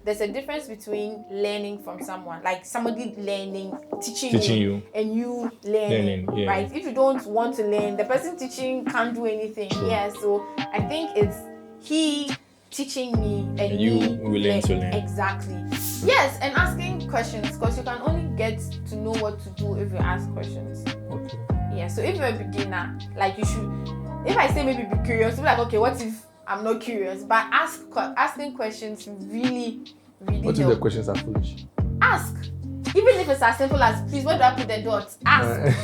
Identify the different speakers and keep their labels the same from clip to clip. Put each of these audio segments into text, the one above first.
Speaker 1: there's a difference between learning from someone, like somebody learning, teaching you, and you learning,
Speaker 2: yeah.
Speaker 1: right? If you don't want to learn, the person teaching can't do anything.
Speaker 2: True.
Speaker 1: Yeah, so I think it's he teaching me and
Speaker 2: you willing to learn.
Speaker 1: Exactly. Yes, and asking questions, because you can only get to know what to do if you ask questions.
Speaker 2: Okay.
Speaker 1: Yeah, so if you're a beginner, like you should, if I say maybe be curious, be like, okay, what if I'm not curious? But asking questions really
Speaker 2: What if the questions are foolish?
Speaker 1: Ask. Even if it's as simple as, please, where do I put the dots? Ask.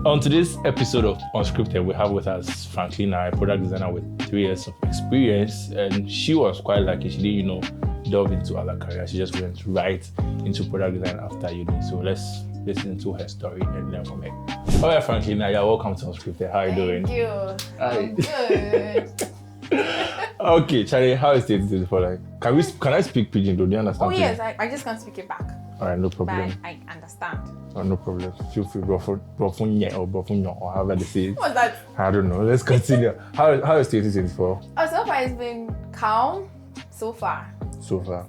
Speaker 2: On today's episode of Unscripted, we have with us Franklina, a product designer with 3 years of experience, and she was quite lucky. She didn't, delve into other careers. She just went right into product design after uni. So let's listen to her story and learn from it. All right, Franklina, yeah, welcome to Unscripted. How are you doing?
Speaker 1: Thank you. I'm good.
Speaker 2: Okay, Charlie, how is it for like? Can I speak pidgin? Do you understand?
Speaker 1: Oh yes, I just can't speak it back.
Speaker 2: All right, no problem.
Speaker 1: But I understand.
Speaker 2: Oh, no problem. Feel free, or however they say it.
Speaker 1: What's that?
Speaker 2: I don't know. Let's continue. How is 2024?
Speaker 1: Oh, so far it's been calm. So far.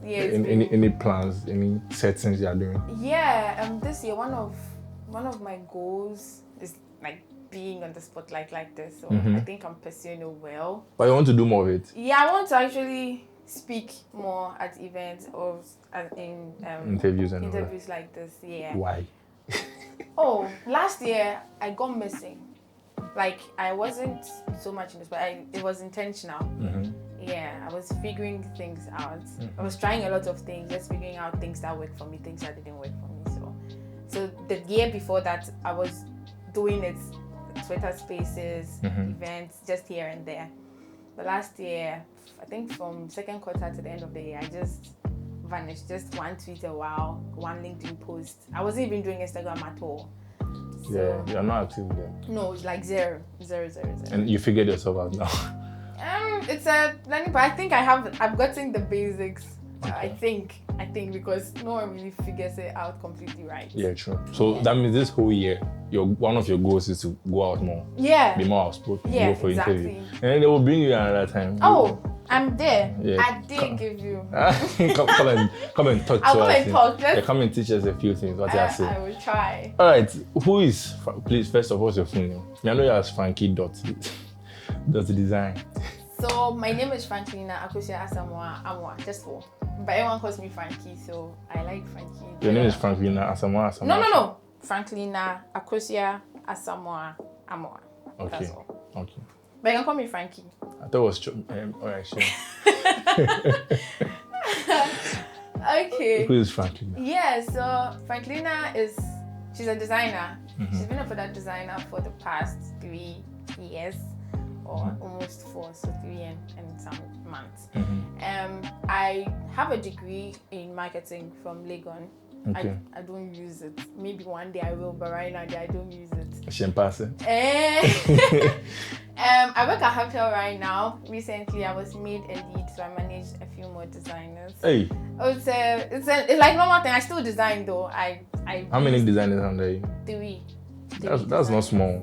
Speaker 1: Yeah.
Speaker 2: Any plans? Any settings you are doing?
Speaker 1: Yeah. This year one of my goals is like being on the spotlight like this. So I think I'm pursuing it well.
Speaker 2: But you want to do more of it?
Speaker 1: Yeah, I want to actually speak more at events or in
Speaker 2: interviews
Speaker 1: like this. Yeah.
Speaker 2: Why?
Speaker 1: Oh, last year I got missing. Like I wasn't so much in this, but it was intentional. Yeah, I was figuring things out. I was trying a lot of things, just figuring out things that worked for me, things that didn't work for me. So the year before that, I was doing it, Twitter Spaces, events, just here and there. But last year, I think from second quarter to the end of the year, I just vanished. Just one tweet a while, one LinkedIn post. I wasn't even doing Instagram at all. So,
Speaker 2: yeah, you're not active there.
Speaker 1: No, it's like zero.
Speaker 2: And you figured yourself out now.
Speaker 1: It's a learning, but I think I've gotten the basics.
Speaker 2: Okay.
Speaker 1: I think because no one really figures it out completely right.
Speaker 2: Yeah, true. So that means this whole year, one of your goals is to go out more.
Speaker 1: Yeah.
Speaker 2: Be more outspoken.
Speaker 1: Yeah,
Speaker 2: go for
Speaker 1: exactly.
Speaker 2: interview. And then they will bring you another time.
Speaker 1: Oh, I'm there.
Speaker 2: Yeah.
Speaker 1: I did give you.
Speaker 2: come and talk to us.
Speaker 1: I'll come and talk.
Speaker 2: Yeah, come and teach us a few things. What I say.
Speaker 1: I will try.
Speaker 2: All right. Who is? Please, first of all, what's your full name? I know you as Frankie dot design.
Speaker 1: So my name is Franklina Amoah, just for. But everyone calls me Frankie, so I like Frankie.
Speaker 2: Your name is Franklina Amoah.
Speaker 1: No. Franklina Amoah.
Speaker 2: Okay.
Speaker 1: That's all.
Speaker 2: Okay.
Speaker 1: But you can call me Frankie.
Speaker 2: I thought it was all right, sure.
Speaker 1: Okay.
Speaker 2: Who is Franklina?
Speaker 1: Yeah, so Franklina she's a designer. She's been a product designer for the past 3 years. Or almost 4, so 3 and some months. I have a degree in marketing from Raygan.
Speaker 2: Okay.
Speaker 1: I don't use it. Maybe one day I will, but right now I don't use it.
Speaker 2: Champagne.
Speaker 1: I work at Hotel right now. Recently, I was made a lead, so I managed a few more designers.
Speaker 2: Hey.
Speaker 1: Oh, it's like normal thing. I still design though.
Speaker 2: How many designers under you?
Speaker 1: 3.
Speaker 2: That's not small.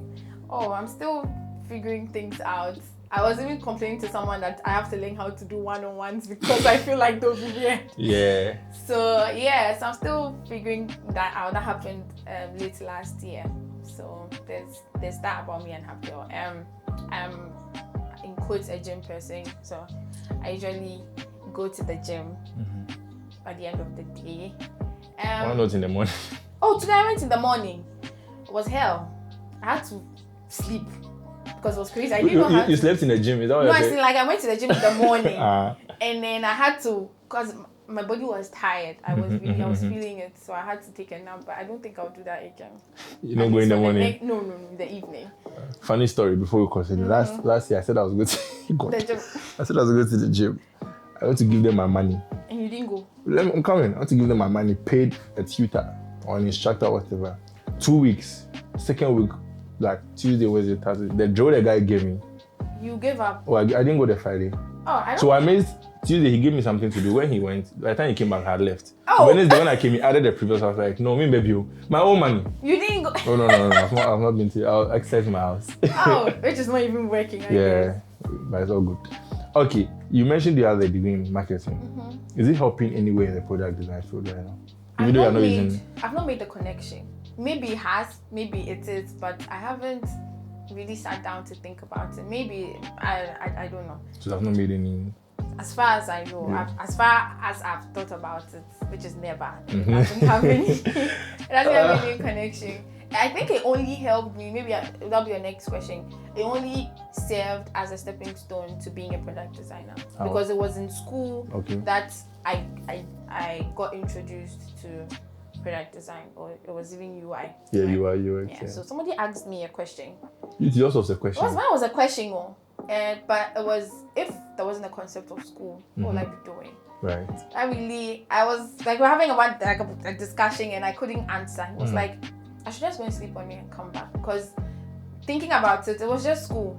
Speaker 1: Oh, I'm still figuring things out. I was even complaining to someone that I have to learn how to do one-on-ones because I feel like they'll be weird.
Speaker 2: Yeah.
Speaker 1: So I'm still figuring that out. That happened late last year. So there's that about me and Happy. I'm in quotes a gym person. So I usually go to the gym at the end of the day.
Speaker 2: Why not in the morning?
Speaker 1: Oh, today I went in the morning. It was hell. I had to sleep. Because it was crazy. I didn't know how
Speaker 2: you slept in the gym, is that what
Speaker 1: No,
Speaker 2: you're
Speaker 1: I
Speaker 2: saying?
Speaker 1: see, like I went to the gym in the morning and then I had to, because my body was tired. I was feeling it, so I had to take a nap, but I don't think I'll do that again.
Speaker 2: You don't go in the morning?
Speaker 1: No, in the evening.
Speaker 2: Funny story before we continue. Last year I said I was going to
Speaker 1: the gym.
Speaker 2: I said I was going to the gym. I want to give them my money.
Speaker 1: And you didn't go?
Speaker 2: I'm coming. I want to give them my money, paid a tutor or an instructor or whatever. 2 weeks. Second week, like Tuesday, Wednesday, Thursday. The drill the guy gave me.
Speaker 1: You gave up?
Speaker 2: Oh, I didn't go the Friday.
Speaker 1: Oh, I don't.
Speaker 2: So I made Tuesday. He gave me something to do. When he went, by the time he came back, I had left.
Speaker 1: Oh.
Speaker 2: Wednesday when I came, he added the previous. I was like, no, me baby, my own money.
Speaker 1: You didn't go.
Speaker 2: Oh no. I've not been to. I'll access my house.
Speaker 1: Oh, which is not even working.
Speaker 2: Yeah, but it's all good. Okay, you mentioned the other degree in marketing. Is it helping anywhere in the product design field right now? Even though you're not using...
Speaker 1: I've not made the connection. Maybe it has, maybe it is, but I haven't really sat down to think about it. Maybe I don't know.
Speaker 2: So I've not made any...
Speaker 1: As far as I know, as far as I've thought about it, which is never, it doesn't have any connection. I think it only helped me, maybe that'll be your next question. It only served as a stepping stone to being a product designer. Because it was in school that I got introduced to product design, or it was even UI.
Speaker 2: Yeah, UI, UX.
Speaker 1: Yeah. So somebody asked me a question.
Speaker 2: It also was a question.
Speaker 1: Mine was a question, but it was, if there wasn't a concept of school, what would I be doing?
Speaker 2: Right.
Speaker 1: I was like, we're having a discussion and I couldn't answer. It was like, I should just go and sleep on it and come back. Because thinking about it, it was just school.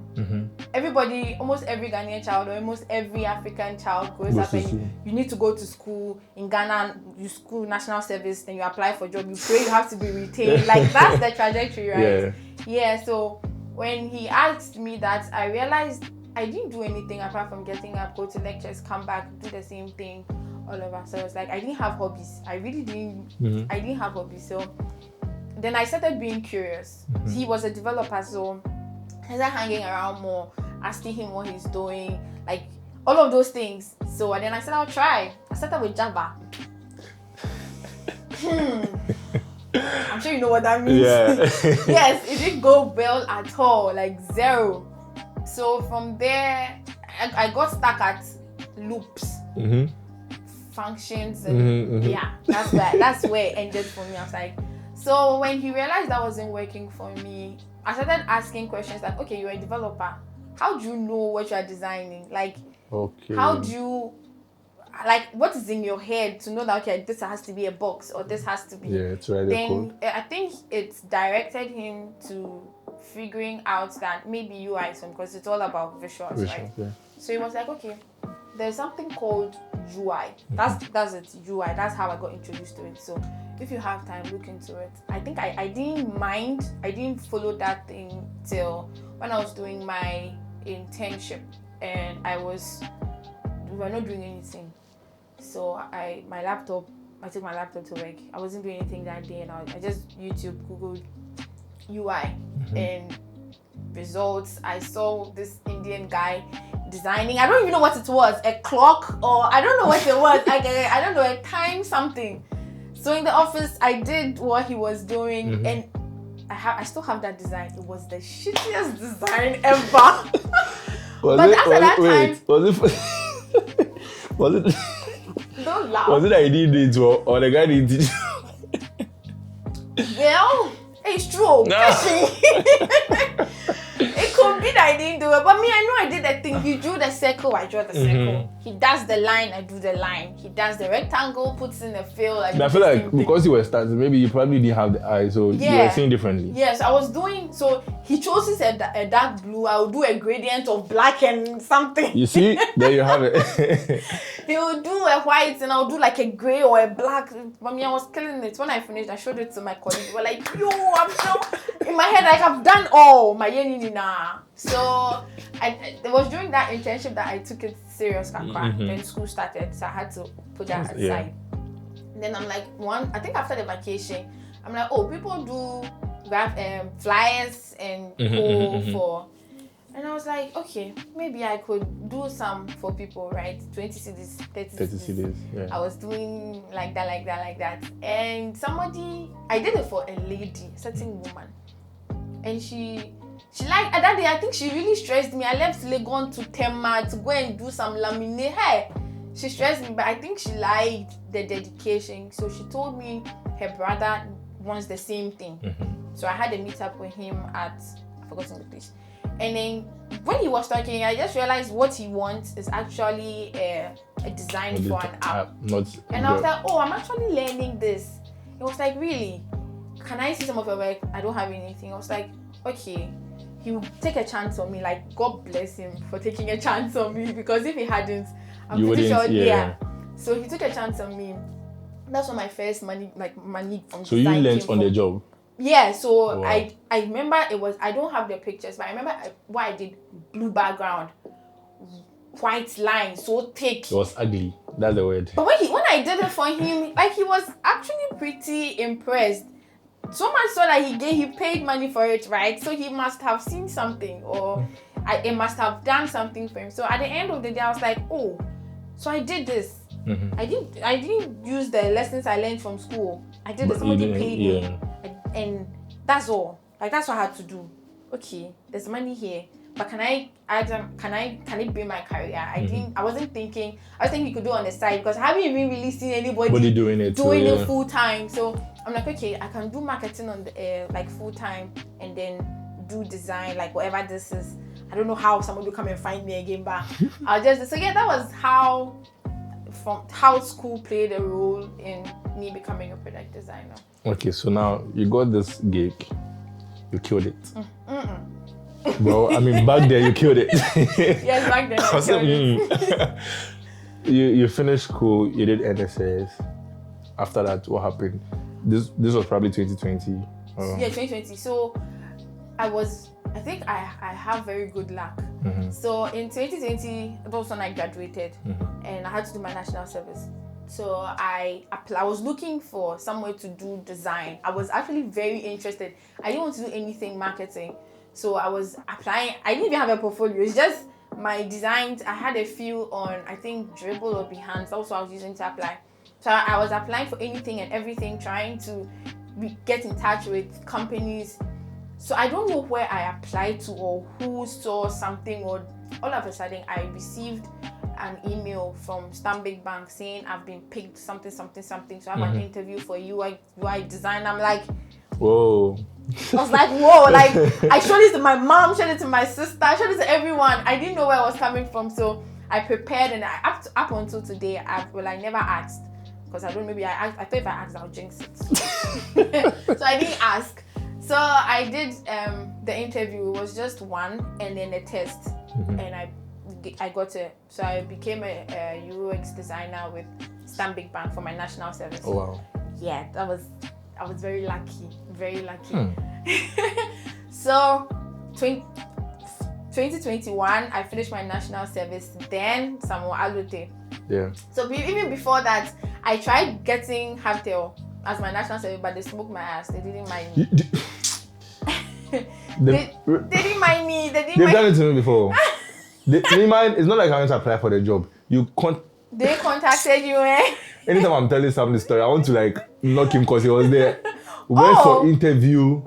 Speaker 1: Everybody, almost every Ghanaian child or almost every African child grows up and you need to go to school. In Ghana, you school national service, then you apply for a job, you pray you have to be retained. Like, that's the trajectory, right? Yeah, so when he asked me that, I realized I didn't do anything apart from getting up, go to lectures, come back, do the same thing all over. So it was like, I didn't have hobbies. I really didn't. I didn't have hobbies. So then I started being curious. He was a developer, so I started hanging around more, asking him what he's doing, like all of those things. So and then I said, I'll try. I started with Java. I'm sure you know what that means.
Speaker 2: Yeah.
Speaker 1: Yes, it didn't go well at all, like zero. So from there, I got stuck at loops, functions, and yeah, that's where it ended for me. I was like, so when he realized that wasn't working for me, I started asking questions like, okay, you're a developer. How do you know what you are designing? Like, how do you, like, what is in your head to know that, okay, this has to be a box or this has to be.
Speaker 2: Yeah, it's right. Then
Speaker 1: I think it's directed him to figuring out that maybe UI is because it's all about visuals, right? Yeah. So he was like, okay, there's something called UI. That's it, UI. That's how I got introduced to it. So if you have time, look into it. I think I didn't mind. I didn't follow that thing till when I was doing my internship and we were not doing anything. So I took my laptop to work. I wasn't doing anything that day, and I just Googled UI and results. I saw this Indian guy designing. I don't even know what it was, a clock, or I don't know what it was. I don't know, a time something. So in the office, I did what he was doing, and I still have that design. It was the shittiest design ever. Don't laugh.
Speaker 2: Was it that he didn't do it or the guy didn't do it?
Speaker 1: Well, it's true. It could be that I didn't do it, but me, I know I did that thing. He drew the circle, I drew the circle. He does the line, I do the line. He does the rectangle, puts in the fill. I
Speaker 2: feel like because you were starting, maybe you probably didn't have the eye, so you were seeing differently. Yes,
Speaker 1: I was doing, so he chooses a dark blue. I will do a gradient of black and something.
Speaker 2: You see, there you have it.
Speaker 1: He will do a white and I'll do like a gray or a black. But me, I was killing it. When I finished, I showed it to my colleagues. They were like, yo, I'm so, in my head, like I've done all my nah. So it was during that internship that I took it serious. Then school started, so I had to put that aside. Then I'm like, I think after the vacation, I'm like, oh, people do flyers and go for. And I was like, okay, maybe I could do some for people, right? 20 CDs, 30 CDs. Yeah. I was doing like that. And I did it for a lady, a certain woman. And she liked, at that day, I think she really stressed me. I left Legon to Tema to go and do some laminate. Hey, she stressed me, but I think she liked the dedication. So she told me her brother wants the same thing. So I had a meet up with him at, I've forgotten the place. And then when he was talking, I just realized what he wants is actually a design for an app. And I was like, oh, I'm actually learning this. He was like, really? Can I see some of your work? I don't have anything. I was like, okay. He would take a chance on me. Like, God bless him for taking a chance on me, because if he hadn't, I'm pretty sure, yeah. So he took a chance on me. That's when my first money from
Speaker 2: so you learned on the job?
Speaker 1: Yeah, so wow. I remember it was, I don't have the pictures, but I remember what I did, blue background, white line, so thick.
Speaker 2: It was ugly. That's the word.
Speaker 1: But when I did it for him, like he was actually pretty impressed. So much so that he paid money for it, right? So he must have seen something, or it must have done something for him. So at the end of the day, I was like, oh, so I did this. I didn't use the lessons I learned from school. I did it. Somebody paid me, and that's all. Like that's what I had to do. Okay, there's money here, but can it be my career? I wasn't thinking. I was thinking you could do it on the side because I haven't even really seen anybody doing it full time. So I'm like, okay, I can do marketing on the like full time and then do design, like whatever this is. I don't know how somebody will come and find me again, but that was how school played a role in me becoming a product designer. Okay,
Speaker 2: so now you got this gig, you killed it. Well, I mean, back there you killed it.
Speaker 1: Yes, back then I killed it.
Speaker 2: You finished school, you did NSS. After that, what happened? This was probably 2020.
Speaker 1: Yeah, 2020. So I think I have very good luck. So in 2020, that was when I graduated and I had to do my national service. So I was looking for somewhere to do design. I was actually very interested. I didn't want to do anything marketing. So I was applying. I didn't even have a portfolio. It's just my designs. I had a few on, I think, Dribble or Behance. That's what I was using to apply. So I was applying for anything and everything, trying to get in touch with companies. So I don't know where I applied to or who saw something, or all of a sudden I received an email from Stanbic Bank saying I've been picked something. So I have an interview for UI design. I'm like,
Speaker 2: whoa.
Speaker 1: I was like, whoa, like I showed it to my mom, showed it to my sister, I showed it to everyone. I didn't know where I was coming from. So I prepared, and up until today, I never asked. Because I don't know, maybe I thought if I asked, I'll jinx it. So I didn't ask. So I did the interview. It was just one, and then a test, and I got it. So I became a UX designer with Stanbic Bank for my national service.
Speaker 2: Oh wow!
Speaker 1: Yeah, I was very lucky, very lucky. So 2021, I finished my national service. Then Samuel Alute.
Speaker 2: Yeah.
Speaker 1: So even before that, I tried getting Haltel as my national service, but they smoked my ass. They didn't mind me. They didn't mind me. They've
Speaker 2: done it to me before. They mind. It's not like I went to apply for the job.
Speaker 1: They contacted you, eh?
Speaker 2: Anytime I'm telling Sam this story, I want to like knock him because he was there. Went for interview.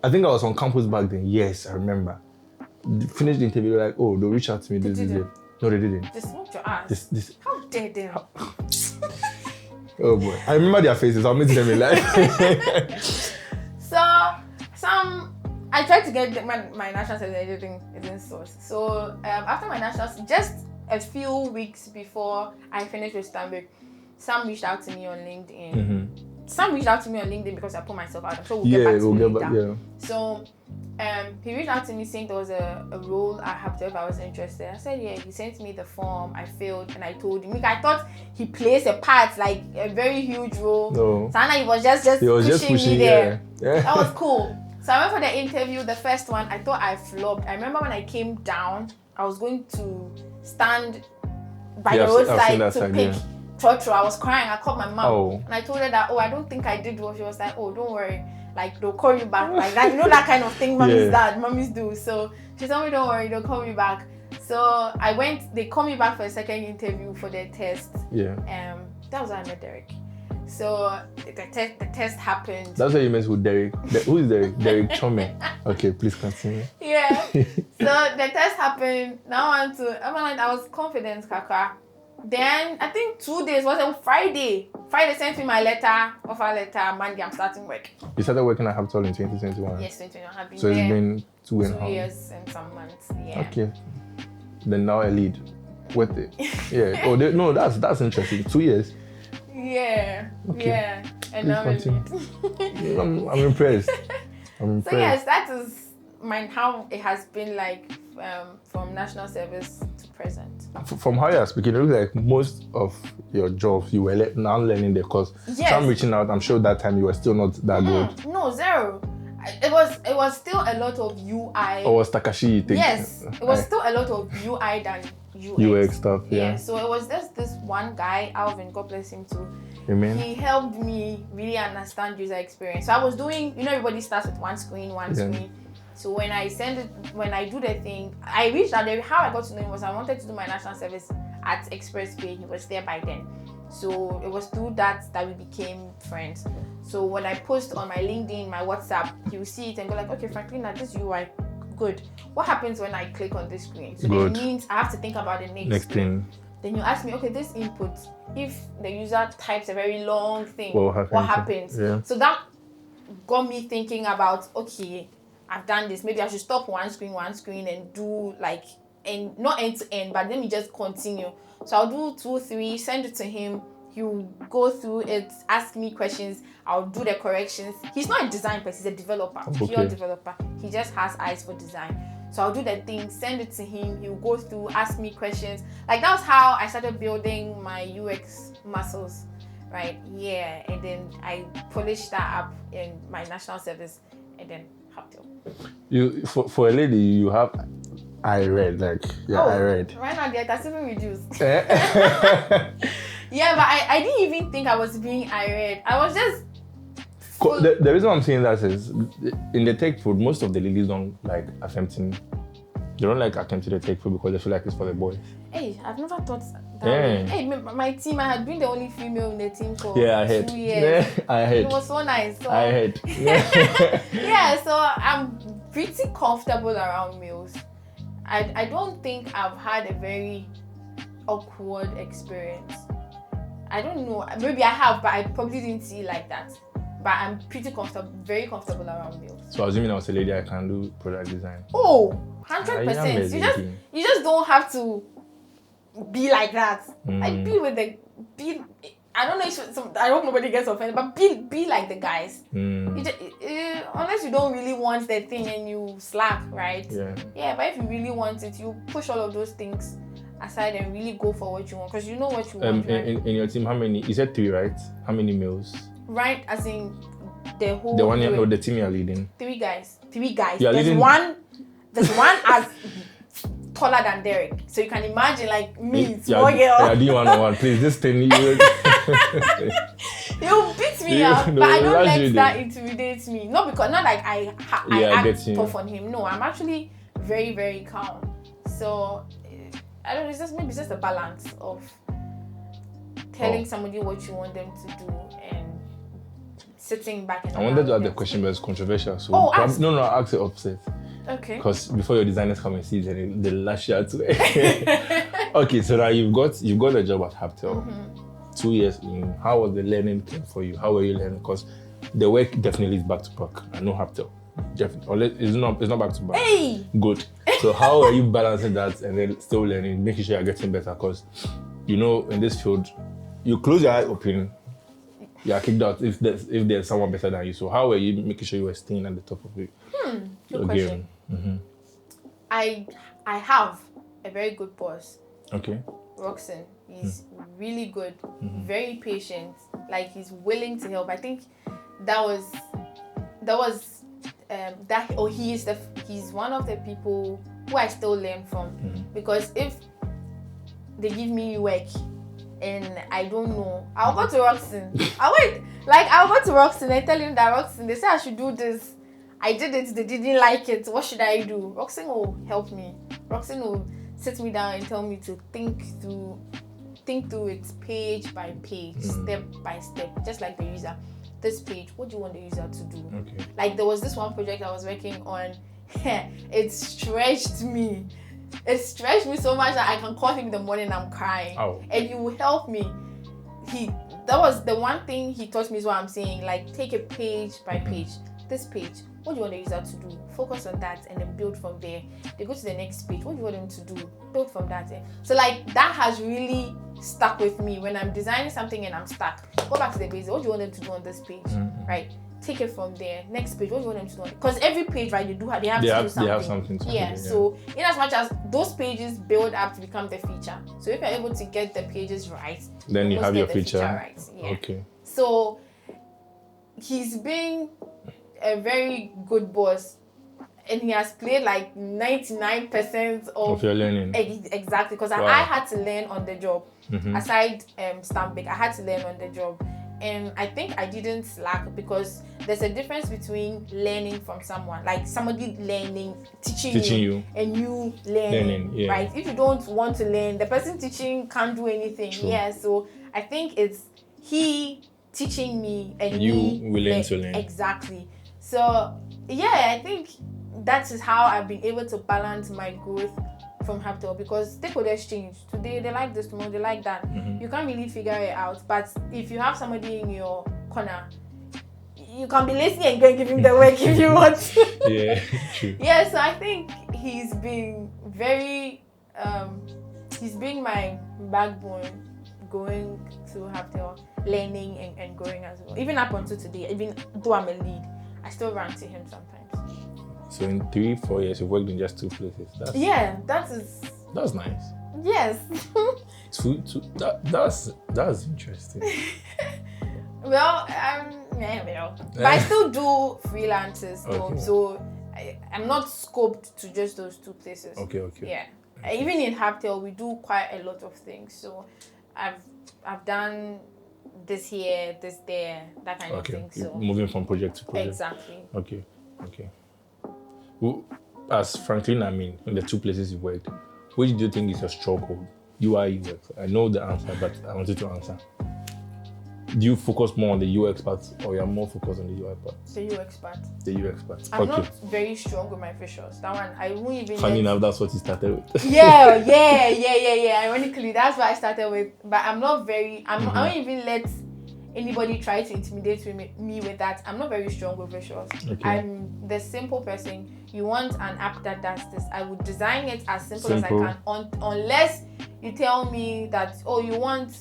Speaker 2: I think I was on campus back then. Yes, I remember. Finished the interview. Like, oh, they'll reach out to me. No, they didn't.
Speaker 1: They smoked your ass. How dare them?
Speaker 2: Oh boy, I remember their faces. I'll meet them in life.
Speaker 1: So I tried to get my national service. Everything didn't source. So after my national, just a few weeks before I finished with Stanbic, Sam reached out to me on LinkedIn. Sam reached out to me on LinkedIn because I put myself out. I'm sure we'll get back to me later. So he reached out to me saying there was a role I have to if I was interested. I said, yeah. He sent me the form. I filled, and I told him. I thought he plays a part, like a very huge role. No. So he was just pushing me there. Yeah. That was cool. So I went for the interview, the first one. I thought I flopped. I remember when I came down, I was going to stand by the roadside to pick trotro. I was crying. I called my mom and I told her that, I don't think I did well. She was like, oh, don't worry. Like, they'll call you back. Like that, you know, that kind of thing mummies do. So she told me, don't worry, they'll call me back. So they called me back for a second interview for their test. Yeah. That was how I met Derek. So the test happened. That's
Speaker 2: what you meant with Derek. Who is Derek? Derek Chome. Okay, please continue.
Speaker 1: Yeah. So the test happened. Now I was confident, Kaka. Then I think 2 days, was it Friday? Friday sent me my offer letter. Monday I'm starting work.
Speaker 2: You started working at Haltel in 2021?
Speaker 1: Yes, 2021. I've been
Speaker 2: so it's been 2.5
Speaker 1: years and some months. Yeah.
Speaker 2: Okay. Then now a lead. With it. Yeah. No, that's interesting. 2 years.
Speaker 1: Yeah. Okay. Yeah. And now a lead.
Speaker 2: I'm impressed.
Speaker 1: So yes, that is how it has been like from national service to present.
Speaker 2: From how you're speaking, it looks like most of your jobs you were now learning the course.
Speaker 1: Yes.
Speaker 2: So I'm reaching out. I'm sure that time you were still not that good.
Speaker 1: No, zero. It was still a lot of UI.
Speaker 2: Or was Takashi thing?
Speaker 1: Yes, it was still a lot of UI than
Speaker 2: UX stuff. Yeah.
Speaker 1: So it was just this one guy, Alvin, God bless him too.
Speaker 2: Amen.
Speaker 1: He helped me really understand user experience. So I was doing, everybody starts with one screen. So when I do the thing, I reached out there. How I got to know him was I wanted to do my national service at Express Pay. He was there by then. So it was through that we became friends. So when I post on my LinkedIn, my WhatsApp, he will see it and go like, okay, Franklina, this UI, good. What happens when I click on this screen? So then it means I have to think about the next thing. Then you ask me, okay, this input, if the user types a very long thing, what happens? Yeah. So that got me thinking about, okay, I've done this. Maybe I should stop one screen and do and not end to end, but let me just continue. So I'll do 2, 3, send it to him. He'll go through it, ask me questions. I'll do the corrections. He's not a design person, he's a developer, pure developer. He just has eyes for design. So I'll do the thing, send it to him. He'll go through, ask me questions. That was how I started building my UX muscles, right? Yeah, and then I polished that up in my national service, and then Haptel.
Speaker 2: You for a lady, you have I read.
Speaker 1: Right now, the has even reduced. Yeah, but I didn't even think I was being I was just.
Speaker 2: The reason I'm saying that is in the tech field, most of the ladies don't like attempting. They don't like attempting the tech field because they feel like it's for the boys.
Speaker 1: Hey, I've never thought that way. Hey, my team, I had been the only female in the team for 2 years.
Speaker 2: Yeah, I heard.
Speaker 1: It was so nice. So,
Speaker 2: I heard.
Speaker 1: Yeah, so I'm pretty comfortable around males. I don't think I've had a very awkward experience. I don't know. Maybe I have, but I probably didn't see it like that. But I'm pretty comfortable, very comfortable around males.
Speaker 2: So assuming I was a lady, I can do product design.
Speaker 1: Oh, 100%. You just don't have to be like that. Like I don't know if I hope nobody gets offended, but be like the guys. Unless you don't really want the thing and you slack, right? Yeah, but if you really want it, you push all of those things aside and really go for what you want, because you know what you want. Right?
Speaker 2: In your team, how many? You said 3, right? How many males?
Speaker 1: Right, as in the whole.
Speaker 2: The team you're leading.
Speaker 1: 3 guys. 3 guys.
Speaker 2: There's
Speaker 1: one as taller than Derek, so you can imagine like me, small girl.
Speaker 2: Yeah, do 1-on-1, please. This thing you.
Speaker 1: He'll beat me up, but I don't let that intimidate me. Not like I act tough on him. No, I'm actually very, very calm. So I don't know. Maybe it's just a balance of telling somebody what you want them to do and sitting back and.
Speaker 2: I wanted to ask the question, but it's controversial. So
Speaker 1: ask.
Speaker 2: No, ask the opposite.
Speaker 1: Okay.
Speaker 2: Because before your designers come and see it, they lash you out to it. Okay, so now you've got a job at Haptel. 2 years in. How was the learning thing for you? How were you learning? Because the work definitely is back to back. I know Haptel. Definitely. It's not back to back.
Speaker 1: Hey!
Speaker 2: Good. So how are you balancing that and then still learning, making sure you're getting better? Because in this field, you close your eye open, you are kicked out if there's someone better than you. So how are you making sure you are staying at the top of it?
Speaker 1: Good question. I have a very good boss.
Speaker 2: Okay.
Speaker 1: Roxanne. He's really good, very patient. Like he's willing to help. I think he's one of the people who I still learn from, because if they give me work and I don't know, I'll go to Roxanne. I'll go to Roxanne and tell him that Roxanne, they say I should do this. I did it, they didn't like it. What should I do? Roxanne will help me. Roxanne will sit me down and tell me to think through it page by page, step by step, just like the user. This page, what do you want the user to do?
Speaker 2: Okay.
Speaker 1: Like there was this one project I was working on. It stretched me. It stretched me so much that I can call him in the morning and I'm crying. And he will help me. That was the one thing he taught me, is what I'm saying. Like take a page by page. This page, what do you want the user to do? Focus on that and then build from there. They go to the next page. What do you want them to do? Build from that. So like that has really stuck with me. When I'm designing something and I'm stuck, go back to the basics. What do you want them to do on this page? Right? Take it from there. Next page, what do you want them to do? Because every page, right, they have to do something.
Speaker 2: They have something to do.
Speaker 1: So in as much as those pages build up to become the feature. So if you're able to get the pages right,
Speaker 2: then you have your feature
Speaker 1: right. Yeah.
Speaker 2: Okay.
Speaker 1: So he's been a very good boss. and he has played like 99%
Speaker 2: of your learning.
Speaker 1: Exactly, because
Speaker 2: Wow.
Speaker 1: I had to learn on the job.
Speaker 2: Mm-hmm.
Speaker 1: Aside stamping, I had to learn on the job. And I think I didn't slack, because there's a difference between learning from someone, like somebody teaching you, and you learning,
Speaker 2: yeah.
Speaker 1: right? If you don't want to learn, the person teaching can't do anything.
Speaker 2: True.
Speaker 1: Yeah, so I think it's he teaching me and
Speaker 2: you willing to learn.
Speaker 1: Exactly. So yeah, I think that is how I've been able to balance my growth from Haptel, because stakeholders change. Today they like this, tomorrow they like that.
Speaker 2: Mm-hmm.
Speaker 1: You can't really figure it out. But if you have somebody in your corner, you can be lazy and go and give him the work if you want.
Speaker 2: Yeah, true.
Speaker 1: Yeah, so I think he's been very he's been my backbone going to Haptel, learning and growing as well. Even up until today, even though I'm a lead, I still run to him sometimes.
Speaker 2: So in 3-4 years, you've worked in just 2 places. That's nice.
Speaker 1: Yes.
Speaker 2: That's interesting.
Speaker 1: Well, but I still do freelances though,
Speaker 2: Okay.
Speaker 1: so I'm not scoped to just those 2 places.
Speaker 2: Okay.
Speaker 1: Yeah. Even in Haptel, we do quite a lot of things. So I've done this here, this there, that kind of thing. So
Speaker 2: moving from project to project.
Speaker 1: Exactly.
Speaker 2: Okay. Well, as Franklina, in the 2 places you worked, which do you think is your struggle? UI, UX. I know the answer, but I wanted to answer. Do you focus more on the UX part, or you're more focused on the UI part?
Speaker 1: The UX part.
Speaker 2: The UX part.
Speaker 1: I'm not very strong with my visuals. That one, I won't even.
Speaker 2: Funny enough, that's what you started with.
Speaker 1: Yeah. Ironically, that's what I started with. But I'm not very. I don't even let anybody try to intimidate me with that. I'm not very strong with visuals.
Speaker 2: Okay.
Speaker 1: I'm the simple person. You want an app that does this, I would design it as simple as I can. Unless you tell me that, oh, you want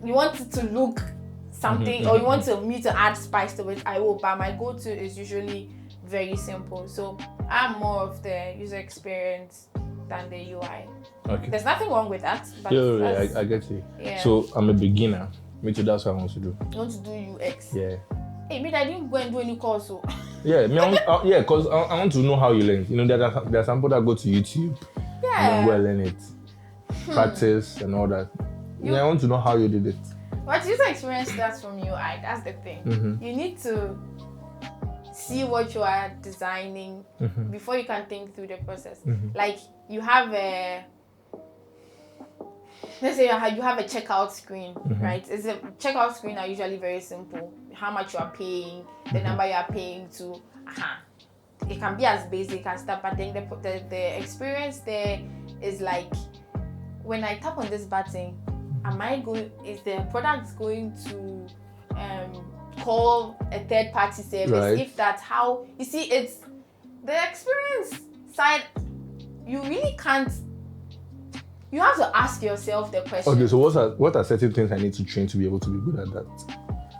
Speaker 1: it to look something, or you want me to add spice to it, I will. But my go-to is usually very simple. So I'm more of the user experience than the UI.
Speaker 2: Okay.
Speaker 1: There's nothing wrong with that. But
Speaker 2: yeah, I get you.
Speaker 1: Yeah.
Speaker 2: So I'm a beginner. Me too, that's what I want to do.
Speaker 1: You want to do UX?
Speaker 2: Yeah.
Speaker 1: Hey, I didn't go and do any course. So.
Speaker 2: Yeah, because I want to know how you learn. You know, there are some people that go to YouTube and go and learn it, practice and all that. I want to know how you did it.
Speaker 1: But user experience starts from UI. That's the thing. Mm-hmm. You need to see what you are designing before you can think through the process. Mm-hmm. Like you have let's say you have a checkout screen, right? It's a checkout screen are usually very simple. How much you are paying, the number you are paying to. It can be as basic as that, but then the experience there is like, when I tap on this button, is the product going to call a third-party service?
Speaker 2: Right.
Speaker 1: If that's how, you see, it's the experience side, you really can't. You have to ask yourself the question.
Speaker 2: Okay, so what are certain things I need to train to be able to be good at that?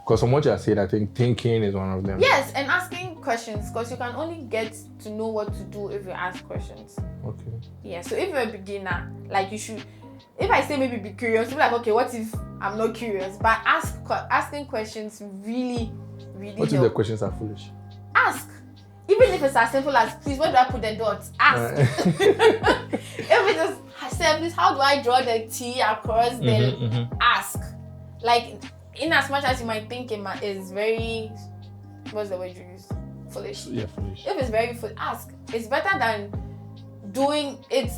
Speaker 2: Because from what you have said, I think thinking is one of them.
Speaker 1: Yes, and asking questions, because you can only get to know what to do if you ask questions. Okay. Yeah, so if you're a beginner, like you should, if I say maybe be curious, you'll be like, okay, what if I'm not curious? But asking questions really
Speaker 2: What if the questions are foolish?
Speaker 1: Ask. Even if it's as simple as, please, where do I put the dots? Ask. If it is, say, please, how do I draw the T across? Then ask. Like, in as much as you might think it is very, what's the word you use? Foolish.
Speaker 2: Yeah, foolish.
Speaker 1: If it's very foolish, ask. It's better than doing it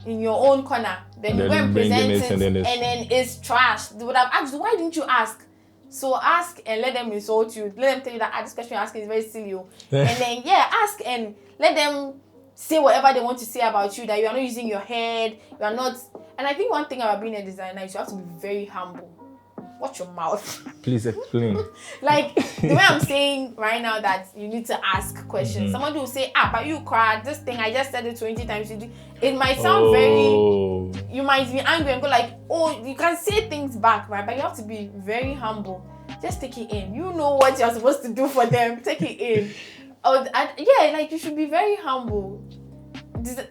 Speaker 1: in your own corner. Then you go and present it, and then it's trash. They would have asked, why didn't you ask? So ask and let them insult you. Let them tell you that this question you're asking is very silly. And then, ask and let them say whatever they want to say about you, that you are not using your head, you are not. And I think one thing about being a designer is you have to be very humble. Watch your mouth. Please explain. Like the way I'm saying right now, that you need to ask questions. Somebody will say, but you cried, this thing, I just said it 20 times. It might sound very, you might be angry and go like, you can say things back, right? But you have to be very humble. Just take it in. You know what you're supposed to do for them. Take it in. Like you should be very humble.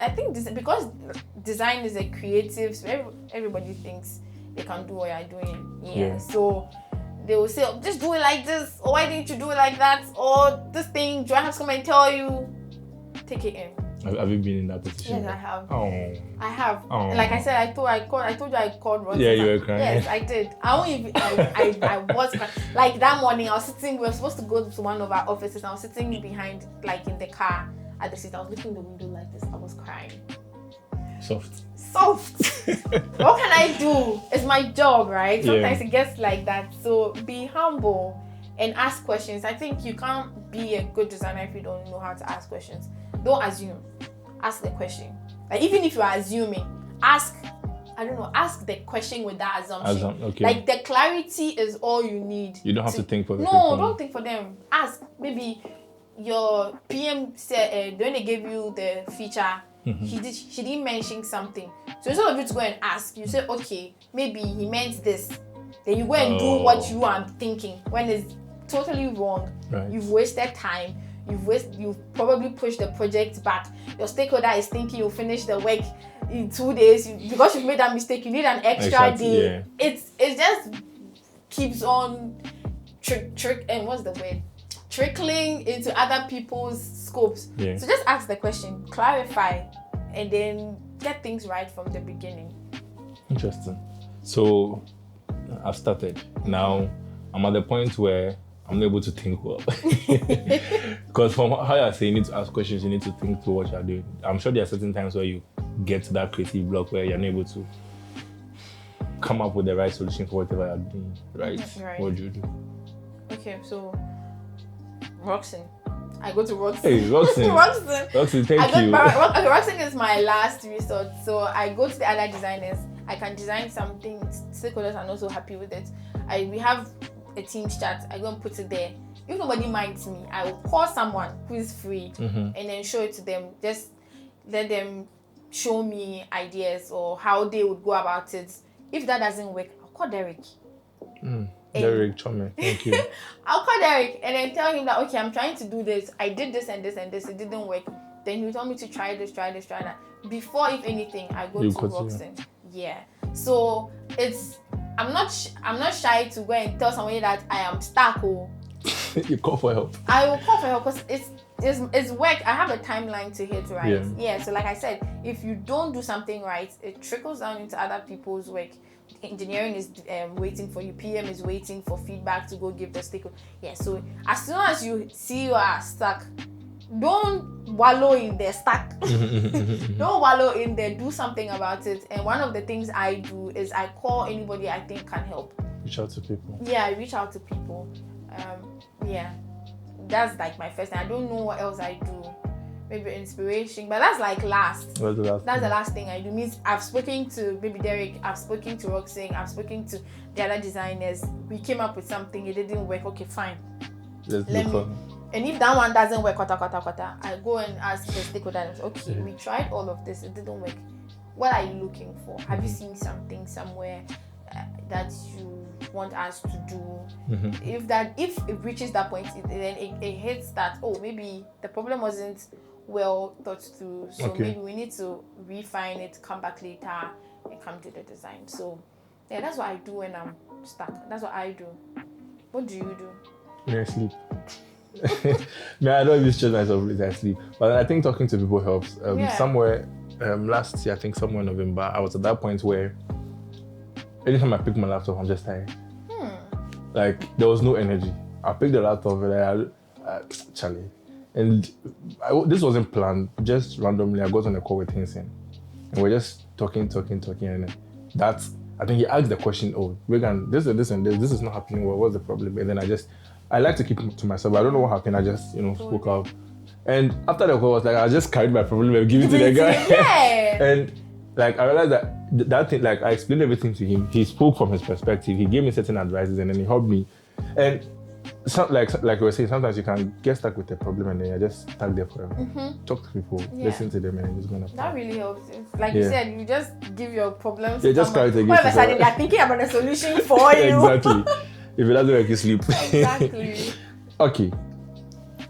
Speaker 1: I think because design is a creative, so everybody thinks they can do what you're doing. Yeah. So they will say, just do it like this, or why didn't you do it like that? Or this thing, do I have to come and tell you? take it in.
Speaker 2: Have you been in that position?
Speaker 1: Yes, I have.
Speaker 2: Oh.
Speaker 1: I have.
Speaker 2: Oh.
Speaker 1: Like I said, I told you I called Roxy.
Speaker 2: Yeah, you were crying.
Speaker 1: Yes, I did. I was crying. Like that morning, we were supposed to go to one of our offices. I was sitting behind, like in the car at the seat. I was looking in the window like this. I was crying.
Speaker 2: Soft.
Speaker 1: What can I do? It's my job, right? Sometimes it gets like that. So be humble and ask questions. I think you can't be a good designer if you don't know how to ask questions. Don't assume. Ask the question. Like even if you are assuming, ask the question with that assumption.
Speaker 2: Okay.
Speaker 1: Like the clarity is all you need.
Speaker 2: You don't have to think for them.
Speaker 1: No, don't think for them. Ask. Maybe your PM said when they gave you the feature, she didn't mention something. So instead of you to go and ask, you say, okay, maybe he meant this. Then you go and do what you are thinking when it's totally wrong.
Speaker 2: Right.
Speaker 1: You've wasted time. You've probably pushed the project back. Your stakeholder is thinking you'll finish the work in 2 days. Because you've made that mistake, you need an extra day. Yeah. It just keeps on trickling into other people's scopes. Yeah. So just ask the question, clarify, and then get things right from the beginning.
Speaker 2: Interesting. So I've started. Now I'm at the point where I'm not able to think well. Because from how I say, you need to ask questions, you need to think through what you're doing. I'm sure there are certain times where you get to that creative block where you're not able to come up with the right solution for whatever you're doing, right? What do you do?
Speaker 1: Okay, so Roxy. I go to Roxy.
Speaker 2: Hey, Roxy. Roxy, thank you.
Speaker 1: Roxy is my last resort. So I go to the other designers. I can design something. Stakeholders are not so happy with it. We have a team chat. I go and put it there. If nobody minds me, I will call someone who is free and then show it to them. Just let them show me ideas or how they would go about it. If that doesn't work, I'll call Derek.
Speaker 2: Derek, Chome, thank you.
Speaker 1: I'll call Derek and then tell him that, okay, I'm trying to do this. I did this and this and this. It didn't work. Then he told me to try this, try that. Before, if anything, I go to Roxy. Yeah. So I'm not shy to go and tell somebody that I am stuck.
Speaker 2: You call for help.
Speaker 1: I will call for help because it's work. I have a timeline to hit, right? Yeah. So like I said, if you don't do something right, it trickles down into other people's work. Engineering is waiting for you. PM is waiting for feedback to go give the stakeholder. Yeah. So as soon as you see you are stuck, don't wallow in there stuck. Don't wallow in there. Do something about it. And one of the things I do is I call anybody I think can help.
Speaker 2: Reach out to people.
Speaker 1: Yeah, I reach out to people. Yeah, that's like my first thing. I don't know what else I do. Maybe inspiration, but that's like last. That's the last thing I do. Means I've spoken to baby Derek, I've spoken to Roxy, I've spoken to the other designers. We came up with something, it didn't work. Okay, fine. And if that one doesn't work, I go and ask the stakeholders, okay, we tried all of this, it didn't work. What are you looking for? Have you seen something somewhere that you want us to do? If it reaches that point, then it hits that, oh, maybe the problem wasn't well thought through, so maybe we need to refine it, come back later and come to the design. So yeah, that's what I do when I'm stuck. That's what I do. What do you do?
Speaker 2: Yeah, sleep. I don't use stress myself with I sleep, but I think talking to people helps. Somewhere last year, I think somewhere in November, I was at that point where anytime I pick my laptop, I'm just tired. Like there was no energy. I picked the laptop and Charlie. And this wasn't planned. Just randomly, I got on a call with Hinson, and we're just talking, and that's. I think he asked the question, "Oh, Raygan, this and this. This is not happening. Well, what's the problem?" And then I like to keep it to myself. I don't know what happened. I just, spoke out. And after the call, I was like, I just carried my problem and give it to the guy.
Speaker 1: Yeah.
Speaker 2: And like I realized that thing, like I explained everything to him. He spoke from his perspective. He gave me certain advices, and then he helped me. And like we were saying, sometimes you can get stuck with a problem and then you're just stuck there forever. Talk to people, listen to them, and it's gonna.
Speaker 1: That really helps. Like you said, you just give your problems.
Speaker 2: Yeah, just carry it again.
Speaker 1: All of a sudden, they're thinking about a solution for you.
Speaker 2: Exactly. If it doesn't work, you sleep.
Speaker 1: Exactly.
Speaker 2: Okay.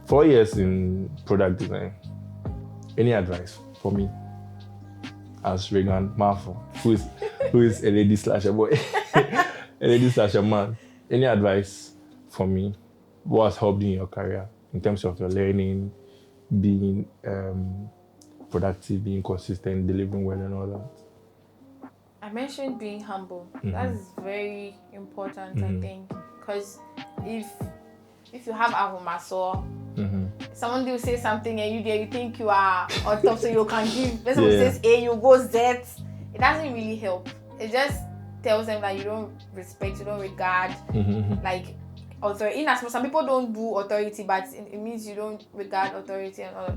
Speaker 2: 4 years in product design. Any advice for me as Raygan Marfo, who is a lady / a boy, a lady / a man? Any advice for me? What has helped you in your career in terms of your learning, being productive, being consistent, delivering well, and all that?
Speaker 1: I mentioned being humble. That is very important, I think, because if you have Ahumaso, someone will say something and you think you are on top, so you can give. When someone says A, you go Z. It doesn't really help. It just tells them that you don't respect, you don't regard, like authority. Some people don't do authority, but it means you don't regard authority and all.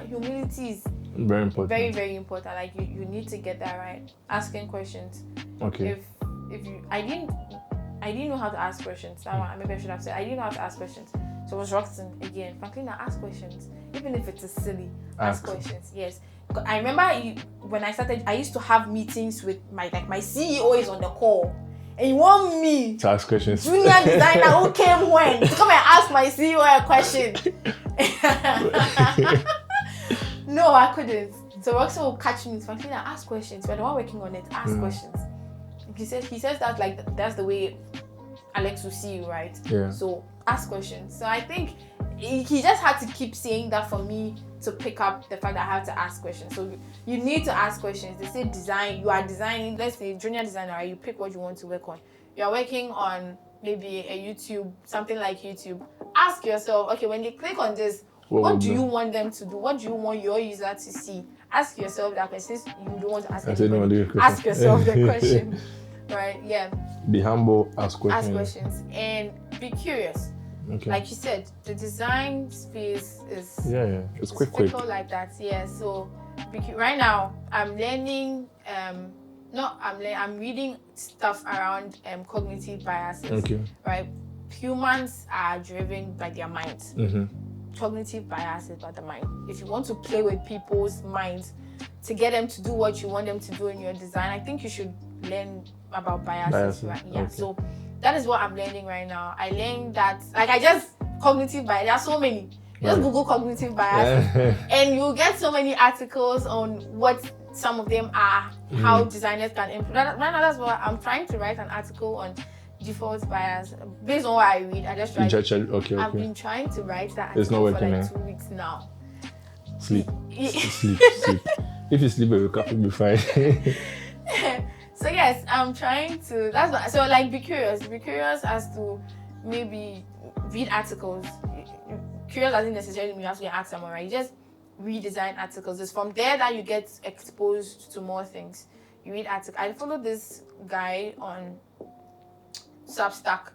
Speaker 1: Humility is
Speaker 2: very important.
Speaker 1: Very, very important. Like you need to get that right. Asking questions.
Speaker 2: Okay.
Speaker 1: If you, I didn't know how to ask questions. Maybe I should have said I didn't know how to ask questions. So I was Roxanne again. Franklina, ask questions, even if it is silly. Ask questions. Yes. I remember when I started, I used to have meetings with my CEO is on the call, and you want me
Speaker 2: to ask questions.
Speaker 1: Junior designer who came when to come and ask my CEO a question. No, I couldn't. So Roxanne will catch me. Franklina, ask questions. We're the one working on it. Ask questions. He says that that's the way Alex will see you, right?
Speaker 2: Yeah.
Speaker 1: So ask questions. So I think he just had to keep saying that for me to pick up the fact that I have to ask questions. So you need to ask questions. They say design. You are designing. Let's say junior designer. You pick what you want to work on. You are working on maybe a YouTube, something like YouTube. Ask yourself, okay, when they click on this, what do you want them to do? What do you want your user to see? Ask yourself that question. Since you don't want to ask anybody, ask yourself the question. Right? Yeah.
Speaker 2: Be humble, ask questions.
Speaker 1: Ask questions and be curious.
Speaker 2: Okay.
Speaker 1: Like you said, the design space is
Speaker 2: it's quick
Speaker 1: like that. Yeah. So right now I'm learning. I'm reading stuff around cognitive biases.
Speaker 2: Okay.
Speaker 1: Right. Humans are driven by their minds. Cognitive biases by the mind. If you want to play with people's minds to get them to do what you want them to do in your design, I think you should learn about biases. Right? Yeah. Okay. So that is what I'm learning right now. I learned that, cognitive bias. There are so many. Just Google cognitive bias, and you'll get so many articles on what some of them are, how designers can improve. Right now, that's what I'm trying to write an article on. Default bias based on what I read. I just tried. Okay. I've been trying to write that
Speaker 2: it's not working,
Speaker 1: for 2 weeks now.
Speaker 2: Sleep. Sleep. If you sleep, you'll be fine.
Speaker 1: So yes, I'm trying to. Be curious. Be curious as to maybe read articles. Curious doesn't necessarily mean you have to ask someone, right? You just read design articles. It's from there that you get exposed to more things. You read articles. I follow this guy on Substack.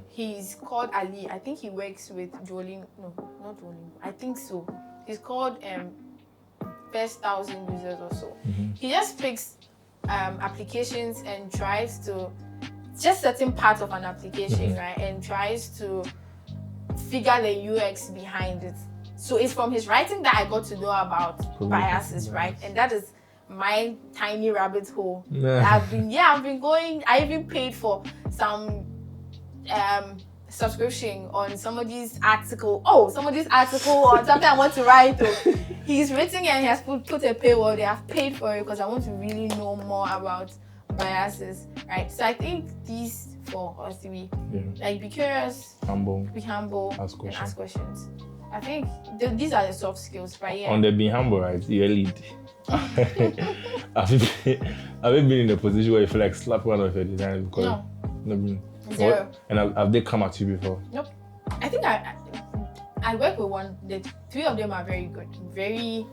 Speaker 1: He's called Ali. I think he works with Duolingo. No, not Duolingo. I think so. He's called First 1,000 Users or so. He just picks applications and tries to just certain parts of an application, right? And tries to figure the UX behind it. So it's from his writing that I got to know about biases, right? And that is my tiny rabbit hole. I've been going. I even paid for some subscription on somebody's article. Somebody's article or something I want to write. He's written and he has put a paywall. They have paid for it because I want to really know more about biases, right? So I think these four or three, be curious, be humble,
Speaker 2: ask questions.
Speaker 1: And ask questions. I think these are the soft skills, right? Yeah.
Speaker 2: On the being humble, right? You're a lead. Have you been in a position where you feel like slap one of your designers because
Speaker 1: no. Zero.
Speaker 2: And have they come at you before?
Speaker 1: Nope. I think I work with one. The three of them are very good. Very.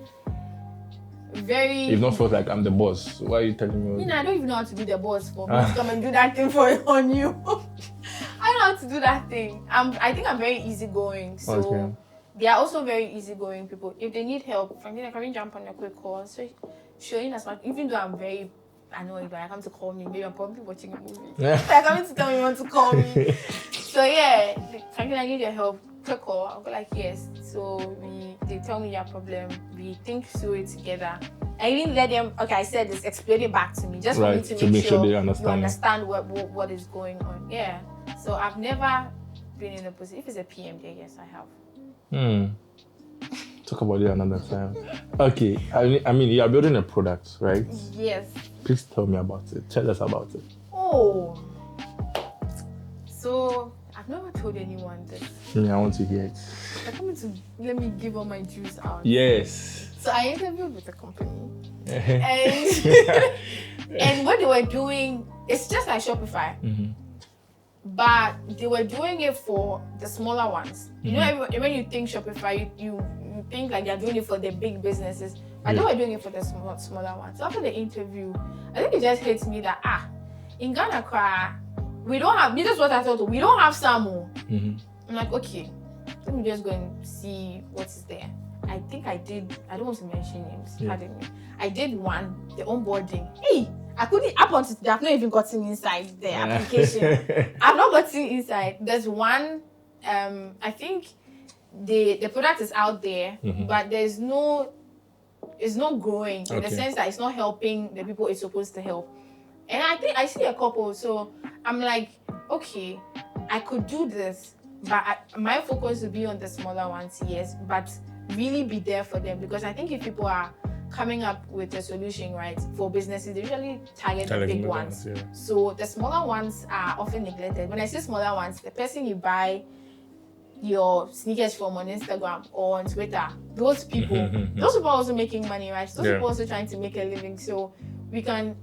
Speaker 1: You've
Speaker 2: not felt like I'm the boss. Why are you telling me?
Speaker 1: I don't even know how to be the boss for me to come and do that thing on you. I don't know how to do that thing. I think I'm very easygoing. So they are also very easygoing people. If they need help, Franklina, can you jump on a quick call? So showing as much, even though I'm very annoyed when I come to call me, maybe I'm probably watching a movie. They're coming to tell me you want to call me. So yeah, Franklina, I need your help. Quick call. I'll be like, yes. So they tell me your problem. We think through it together. I even let them, I said this, explain it back to me. Just for me to make sure
Speaker 2: they
Speaker 1: you understand what is going on. Yeah. So I've never been in a position. If it's a PM day, yes, I have.
Speaker 2: Talk about it another time. Okay. I mean, you are building a product, right?
Speaker 1: Yes.
Speaker 2: Please tell me about it. Tell us about it.
Speaker 1: So I've never told anyone this.
Speaker 2: I want to hear it.
Speaker 1: They're coming to let me give all my juice out.
Speaker 2: Yes.
Speaker 1: So I interviewed with the company. and and what they were doing, it's just like Shopify. But they were doing it for the smaller ones. You know, when you think Shopify, you think like they're doing it for the big businesses. But they were doing it for the smaller ones. So after the interview, I think it just hit me that, in Ghana, we don't have, this is what I thought, we don't have SAMO. I'm like, okay, let me just go and see what's there. I think I did, I don't want to mention names, pardon me. I did one, the onboarding. Hey, I couldn't, up until today, I've not even gotten inside the application. I've not gotten inside. There's one, I think the product is out there, but it's not growing in the sense that it's not helping the people it's supposed to help. And I think I see a couple, so I'm like, okay, I could do this, but my focus would be on the smaller ones, yes, but really be there for them, because I think if people are coming up with a solution, right, for businesses, they usually target the big ones. So the smaller ones are often neglected. When I say smaller ones, the person you buy your sneakers from on Instagram or on Twitter, those people are also making money, right? Those people are also trying to make a living. So I can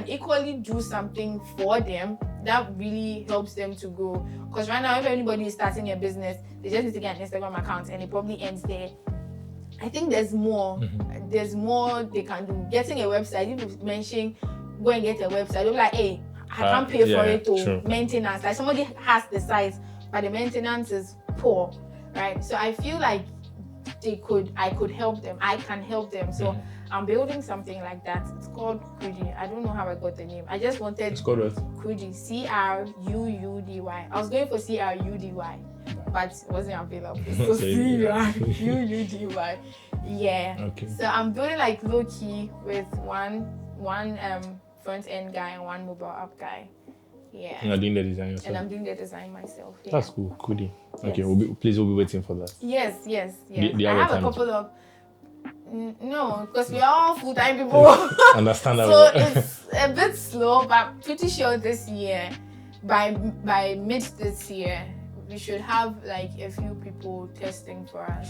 Speaker 1: equally do something for them that really helps them to grow. Because right now, if anybody is starting a business, they just need to get an Instagram account and it probably ends there. I think there's more. There's more they can do. Getting a website, if you mention, go and get a website, they'll be like, hey, I can't pay for it to maintenance. Like somebody has the size, but the maintenance is poor, right? So I feel like I could help them. I can help them. So I'm building something like that. It's called Kudi. I don't know how I got the name. I just wanted. It's called what? Kudi. CRUUDY. I was going for CRUDY, but it wasn't available. So CRUUDY. Yeah. Okay. So I'm building like low-key with one front end guy and one mobile app guy. Yeah. And you're doing the design yourself? And I'm doing the design myself. Yeah. That's cool. Kudi. Okay, yes. We'll be waiting for that. Yes. I have a couple of... No, because we are all full-time people. Understandable. So it's a bit slow, but pretty sure this year, by mid this year, we should have like a few people testing for us.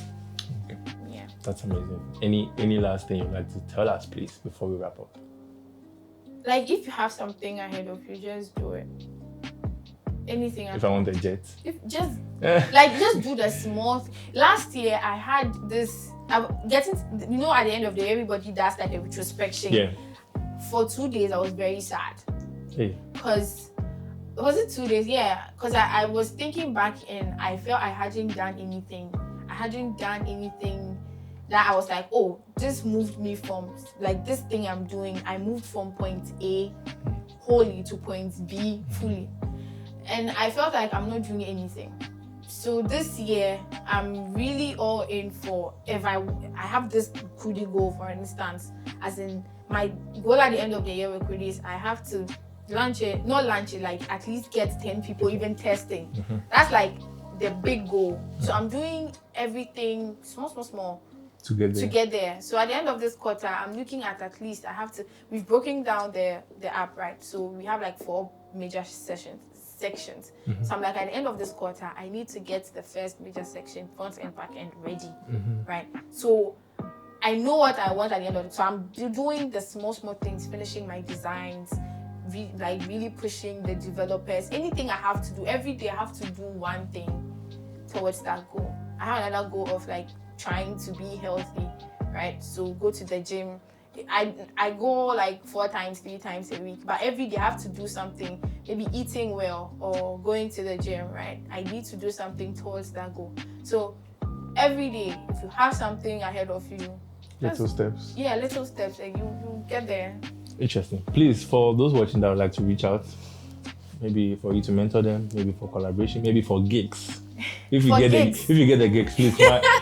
Speaker 1: Okay. Yeah. That's amazing. Any last thing you'd like to tell us, please, before we wrap up? Like, if you have something ahead of you, just do it. Anything. If I want a jet. Just do the small. Last year, I had this. At the end of the year, everybody does like a retrospection. Yeah. For 2 days, I was very sad. Hey. Because, was it 2 days? Yeah. Because I was thinking back and I felt I hadn't done anything. That I was like, oh, this moved me from, like, this thing I'm doing, I moved from point A wholly to point B fully. And I felt like I'm not doing anything. So this year, I'm really all in for, if I have this Kudi goal, for instance, as in my goal at the end of the year with Kudi is I have to like at least get 10 people even testing. That's like the big goal. So I'm doing everything small to get there. So at the end of this quarter, I'm looking at least we've broken down the app, right? So we have like 4 major sections. So I'm like, at the end of this quarter, I need to get the first major section, front and back end, ready, right? So I know what I want at the end of it. So I'm doing the small things, finishing my designs, really pushing the developers. Anything I have to do, every day I have to do one thing towards that goal. I have another goal of like trying to be healthy, right? So go to the gym. I go like 3 times a week, but every day I have to do something, maybe eating well or going to the gym, right? I need to do something towards that goal. So every day, if you have something ahead of you, little steps. Yeah, little steps, and you get there. Interesting. Please, for those watching that would like to reach out, maybe for you to mentor them, maybe for collaboration, maybe for gigs. If you get the gigs, please.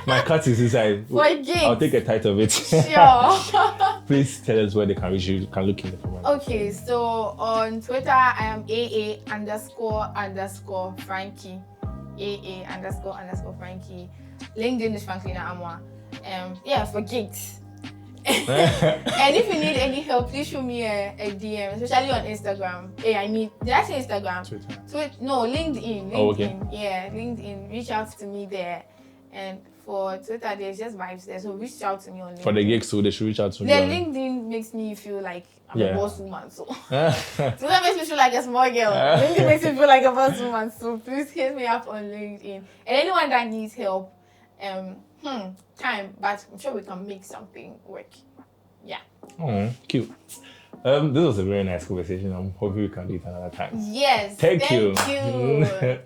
Speaker 1: My cut is inside. For gigs. I'll take a title of it. Sure. Please tell us where they can reach you. You can look in the comment. Okay, so on Twitter, I am AA__Frankie. AA__Frankie. LinkedIn is Franklina Amoah. For gigs. And if you need any help, please shoot me a DM, especially on Instagram. Hey, did I say Instagram? Twitter. No, LinkedIn.
Speaker 2: Oh, okay.
Speaker 1: Yeah, LinkedIn. Reach out to me there. And for Twitter, there's just vibes there. So reach out to me on LinkedIn.
Speaker 2: For the gigs, so they should reach out to me.
Speaker 1: The LinkedIn makes me feel like I'm a boss woman. So Twitter makes me feel like a small girl. LinkedIn makes me feel like a boss woman. So please hit me up on LinkedIn. And anyone that needs help, time, but I'm sure we can make something work. Yeah.
Speaker 2: Oh, cute. This was a very nice conversation. I'm hoping we can do it another time.
Speaker 1: Yes.
Speaker 2: Thank you.
Speaker 1: You.